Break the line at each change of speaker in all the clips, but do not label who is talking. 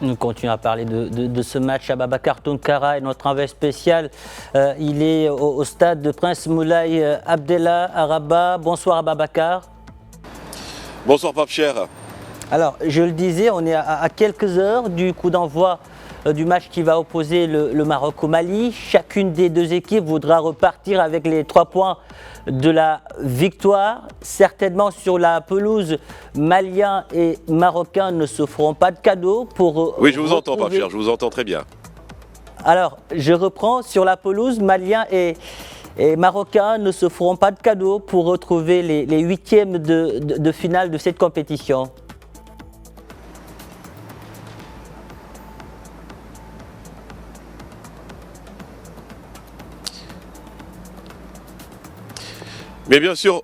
Nous continuons à parler de ce match. Ababakar Tounkara est notre envoyé spécial. Il est au stade de Prince Moulay Abdellah à Rabat. Bonsoir Ababakar.
Bonsoir Pape Cher.
Alors, je le disais, on est à quelques heures du coup d'envoi du match qui va opposer le Maroc au Mali. Chacune des deux équipes voudra repartir avec les 3 points de la victoire. Certainement sur la pelouse, Maliens et Marocains ne se feront pas de cadeaux pour...
Oui, je vous entends Pape Cher, je vous entends très bien.
Alors, je reprends. Sur la pelouse, Maliens et Marocains ne se feront pas de cadeaux pour retrouver les huitièmes de finale de cette compétition.
Mais bien sûr,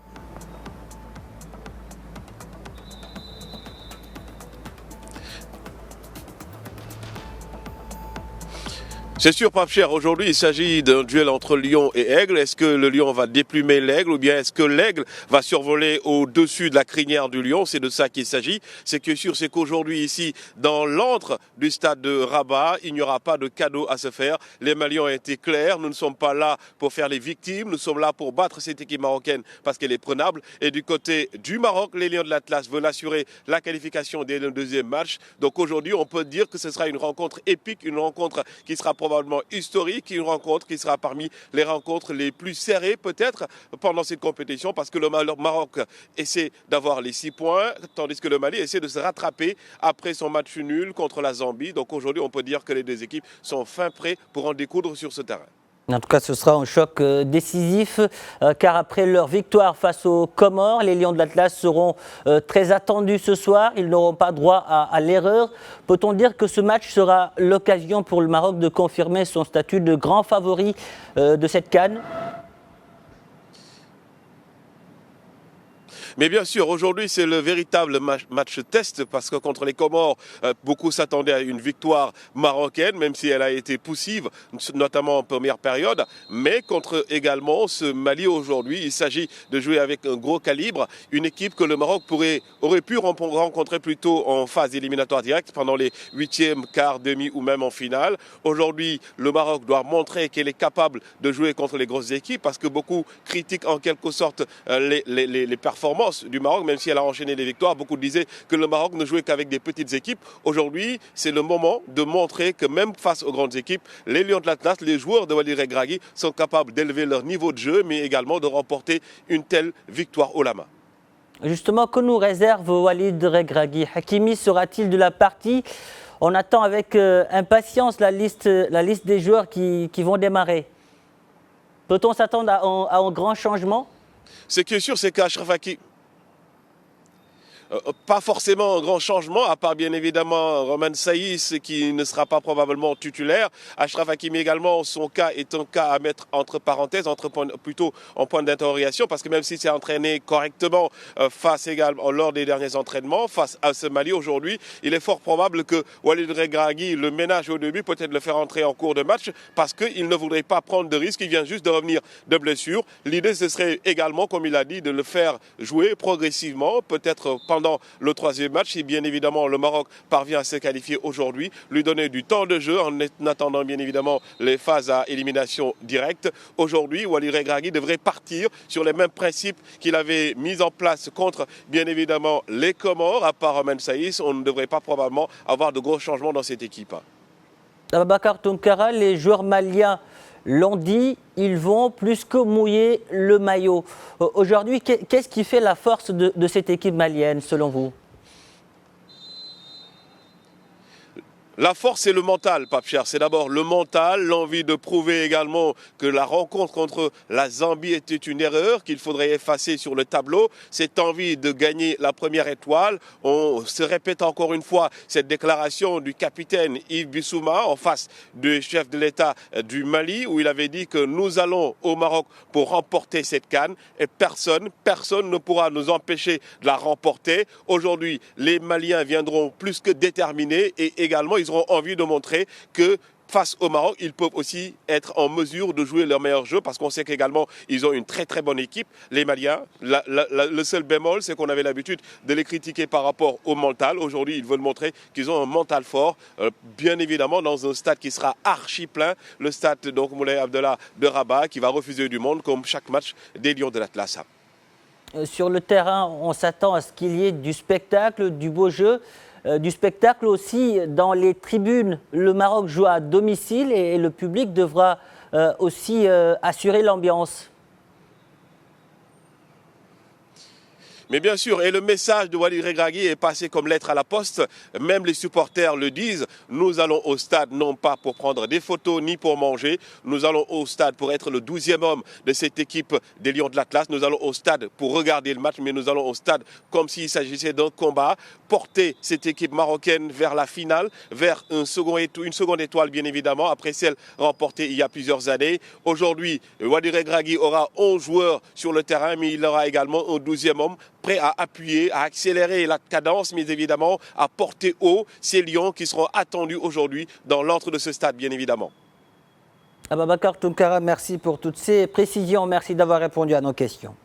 c'est sûr, Pape Cher, aujourd'hui il s'agit d'un duel entre lion et aigle. Est-ce que le lion va déplumer l'aigle ou bien est-ce que l'aigle va survoler au-dessus de la crinière du lion? C'est de ça qu'il s'agit. C'est que sûr, c'est qu'aujourd'hui ici, dans l'antre du stade de Rabat, il n'y aura pas de cadeau à se faire. Les Maliens ont été clairs, nous ne sommes pas là pour faire les victimes, nous sommes là pour battre cette équipe marocaine parce qu'elle est prenable. Et du côté du Maroc, les Lions de l'Atlas veulent assurer la qualification dès le deuxième match. Donc aujourd'hui, on peut dire que ce sera une rencontre épique, une rencontre qui sera probablement historique, une rencontre qui sera parmi les rencontres les plus serrées peut-être pendant cette compétition parce que le Maroc essaie d'avoir les 6 points tandis que le Mali essaie de se rattraper après son match nul contre la Zambie. Donc aujourd'hui on peut dire que les deux équipes sont fin prêts pour en découdre sur ce terrain.
En tout cas, ce sera un choc décisif car après leur victoire face aux Comores, les Lions de l'Atlas seront très attendus ce soir. Ils n'auront pas droit à l'erreur. Peut-on dire que ce match sera l'occasion pour le Maroc de confirmer son statut de grand favori de cette CAN ?
Mais bien sûr, aujourd'hui, c'est le véritable match test parce que contre les Comores, beaucoup s'attendaient à une victoire marocaine, même si elle a été poussive, notamment en première période. Mais contre également ce Mali aujourd'hui, il s'agit de jouer avec un gros calibre, une équipe que le Maroc aurait pu rencontrer plutôt en phase éliminatoire directe pendant les 8e, quart, demi ou même en finale. Aujourd'hui, le Maroc doit montrer qu'il est capable de jouer contre les grosses équipes parce que beaucoup critiquent en quelque sorte les performances du Maroc, même si elle a enchaîné les victoires. Beaucoup disaient que le Maroc ne jouait qu'avec des petites équipes. Aujourd'hui, c'est le moment de montrer que même face aux grandes équipes, les Lions de l'Atlas, les joueurs de Walid Regragui sont capables d'élever leur niveau de jeu, mais également de remporter une telle victoire haut la main.
Justement, que nous réserve Walid Regragui? Hakimi sera-t-il de la partie? On attend avec impatience la liste des joueurs qui vont démarrer. Peut-on s'attendre à un grand changement?
Ce qui est sûr, c'est qu'Achraf Hakimi... Pas forcément un grand changement, à part bien évidemment Romain Saïs qui ne sera pas probablement titulaire. Achraf Hakimi également, son cas est un cas à mettre entre parenthèses, plutôt en point d'interrogation, parce que même s'il s'est entraîné correctement lors des derniers entraînements, face à ce Mali aujourd'hui, il est fort probable que Walid Regragui le ménage au début, peut-être le faire entrer en cours de match, parce qu'il ne voudrait pas prendre de risques, il vient juste de revenir de blessure. L'idée, ce serait également, comme il a dit, de le faire jouer progressivement, peut-être pendant le 3e match, si bien évidemment le Maroc parvient à se qualifier aujourd'hui, lui donner du temps de jeu en attendant bien évidemment les phases à élimination directe. Aujourd'hui, Walid Regragui devrait partir sur les mêmes principes qu'il avait mis en place contre bien évidemment les Comores. À part Romain Saïs, on ne devrait pas probablement avoir de gros changements dans cette équipe.
Ababakar Tounkara, les joueurs maliens l'ont dit, ils vont plus que mouiller le maillot. Aujourd'hui, qu'est-ce qui fait la force de cette équipe malienne, selon vous ?
La force, c'est le mental, Pape Cher. C'est d'abord le mental, l'envie de prouver également que la rencontre contre la Zambie était une erreur, qu'il faudrait effacer sur le tableau. Cette envie de gagner la première étoile. On se répète encore une fois cette déclaration du capitaine Yves Bissouma en face du chef de l'État du Mali, où il avait dit que nous allons au Maroc pour remporter cette CAN et personne ne pourra nous empêcher de la remporter. Aujourd'hui, les Maliens viendront plus que déterminés et également ils auront envie de montrer que face au Maroc, ils peuvent aussi être en mesure de jouer leur meilleur jeu parce qu'on sait qu'également, ils ont une très très bonne équipe, les Maliens. Le seul bémol, c'est qu'on avait l'habitude de les critiquer par rapport au mental. Aujourd'hui, ils veulent montrer qu'ils ont un mental fort, bien évidemment dans un stade qui sera archi plein, le stade donc Moulay Abdallah de Rabat qui va refuser du monde comme chaque match des Lions de l'Atlas.
Sur le terrain, on s'attend à ce qu'il y ait du spectacle, du beau jeu, du spectacle aussi dans les tribunes. Le Maroc joue à domicile et le public devra aussi assurer l'ambiance.
Mais bien sûr, et le message de Walid Regragui est passé comme lettre à la poste. Même les supporters le disent. Nous allons au stade non pas pour prendre des photos ni pour manger. Nous allons au stade pour être le 12e homme de cette équipe des Lions de l'Atlas. Nous allons au stade pour regarder le match, mais nous allons au stade comme s'il s'agissait d'un combat. Porter cette équipe marocaine vers la finale, vers une seconde étoile bien évidemment, après celle remportée il y a plusieurs années. Aujourd'hui, Walid Regragui aura 11 joueurs sur le terrain, mais il aura également un 12e homme prêt à appuyer, à accélérer la cadence, mais évidemment à porter haut ces Lions qui seront attendus aujourd'hui dans l'antre de ce stade, bien évidemment.
Ababakar Tounkara, merci pour toutes ces précisions. Merci d'avoir répondu à nos questions.